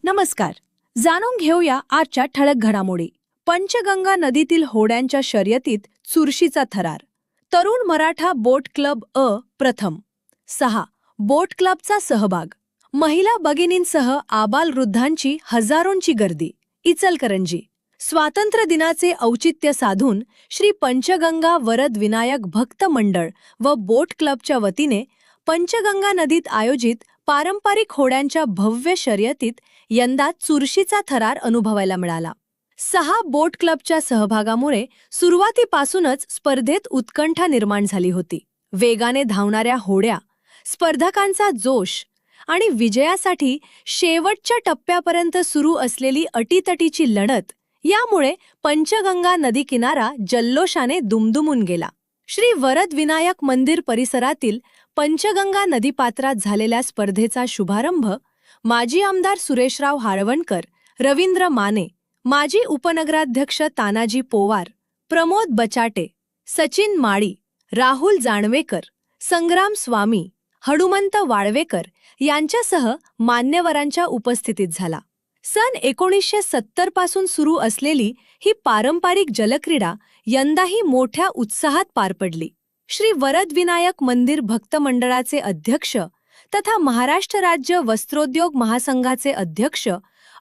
नमस्कार. जाणून घेऊया आजच्या ठळक घडामोडी. पंचगंगा नदीतील होड्यांच्या शर्यतीत चुरशीचा थरार. तरुण मराठा बोट क्लब प्रथम. 6. बोट क्लबचा सहभाग. महिला भगिनींसह आबालवृद्धांची हजारोंची गर्दी. इचलकरंजी. स्वातंत्र्य दिनाचे औचित्य साधून श्री पंचगंगा वरद विनायक भक्त मंडळ व बोट क्लबच्या वतीने पंचगंगा नदीत आयोजित पारंपरिक होड्यांच्या भव्य शर्यतीत यंदा चुरशीचा थरार अनुभवायला मिळाला. 6 बोट क्लबच्या सहभागामुळे सुरुवातीपासूनच स्पर्धेत उत्कंठा निर्माण झाली होती. वेगाने धावणाऱ्या होड्या, स्पर्धकांचा जोश आणि विजयासाठी शेवटच्या टप्प्यापर्यंत सुरू असलेली अटीतटीची लढत यामुळे पंचगंगा नदी किनारा जल्लोषाने दुमदुमून गेला. श्री वरद विनायक मंदिर परिसरातील पंचगंगा नदीपात्रात झालेल्या स्पर्धेचा शुभारंभ माजी आमदार सुरेशराव हाळवणकर, रवींद्र माने, माजी उपनगराध्यक्ष तानाजी पोवार, प्रमोद बचाटे, सचिन माळी, राहुल जाणवेकर, संग्राम स्वामी, हनुमंत वाळवेकर यांच्यासह मान्यवरांच्या उपस्थितीत झाला. सन 1970 पासून सुरू असलेली ही पारंपरिक जलक्रीडा यंदाही मोठ्या उत्साहात पार पडली. श्री वरद विनायक मंदिर भक्त मंडळाचे अध्यक्ष तथा महाराष्ट्र राज्य वस्त्रोद्योग महासंघाचे अध्यक्ष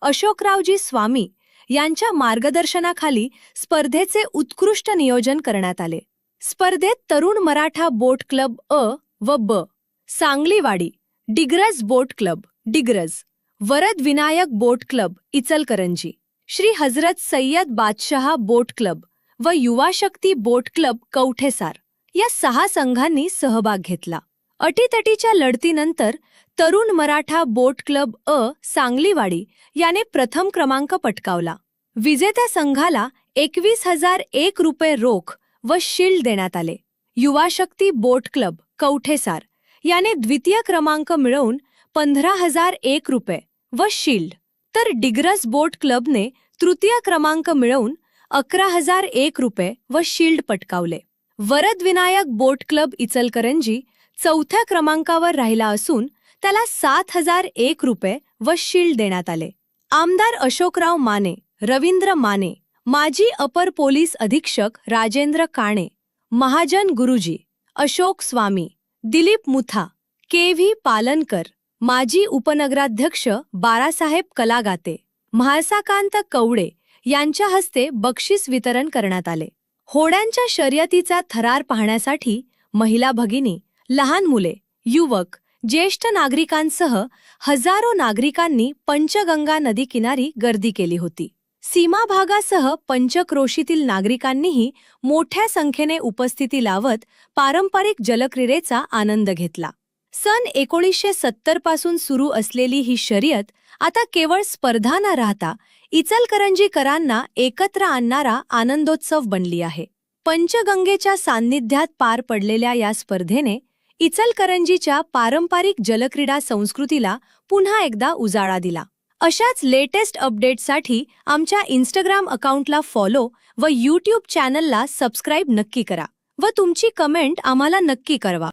अशोकरावजी स्वामी यांच्या मार्गदर्शनाखाली स्पर्धेचे उत्कृष्ट नियोजन करण्यात आले. स्पर्धेत तरुण मराठा बोट क्लब व ब, सांगलीवाडी, डिग्रज बोट क्लब, डिग्रज, वरद विनायक बोट क्लब, इचलकरंजी, श्री हजरत सय्यद बादशाह बोट क्लब व युवा शक्ती बोट क्लब, कवठेसार या 6 संघांनी सहभाग घेतला. अटीतटीच्या लढतीनंतर तरुण मराठा बोट क्लब सांगलीवाडी याने प्रथम क्रमांक पटकावला. विजेत्या संघाला 21,001 रुपये रोख व शील्ड देण्यात आले. युवा शक्ती बोट क्लब, कवठेसार याने द्वितीय क्रमांक मिळवून 15,001 रुपये व शील्ड, तर डिग्रज बोट क्लबने तृतीय क्रमांक मिळवून 11,001 रुपये व शील्ड पटकावले. वरद विनायक बोट क्लब इचलकरंजी चौथ्या क्रमांकावर राहिला असून त्याला 7,001 रुपये व शील्ड देण्यात आले. आमदार अशोकराव माने, रवींद्र माने, माजी अपर पोलीस अधीक्षक राजेंद्र काणे, महाजन गुरुजी, अशोक स्वामी, दिलीप मुथा, के.व्ही. पालनकर, माजी उपनगराध्यक्ष बाळासाहेब कलागाते, म्हाळसाकांत कवडे यांच्या हस्ते बक्षीस वितरण करण्यात आले. होड्यांच्या शर्यतीचा थरार पाहण्यासाठी महिला भगिनी, लहान मुले, युवक, ज्येष्ठ नागरिकांसह हजारो नागरिकांनी पंचगंगा नदी किनारी गर्दी केली होती. सीमा भागासह पंचक्रोशीतील नागरिकांनीही मोठ्या संख्येने उपस्थिती लावत पारंपरिक जलक्रीडेचा आनंद घेतला. सन 1970 पासून सुरू असलेली ही शर्यत आता केवळ स्पर्धा न राहता इचलकरंजीकरांना एकत्र आणणारा आनंदोत्सव बनली आहे. पंचगंगेच्या सान्निध्यात पार पडलेल्या या स्पर्धेने इचलकरंजीच्या पारंपरिक जलक्रीडा संस्कृतीला पुन्हा एकदा उजाळा दिला. अशाच लेटेस्ट अपडेट्ससाठी आमच्या इंस्टाग्राम अकाउंटला फॉलो व यूट्यूब चॅनलला सबस्क्राईब नक्की करा व तुमची कमेंट आम्हाला नक्की कळवा.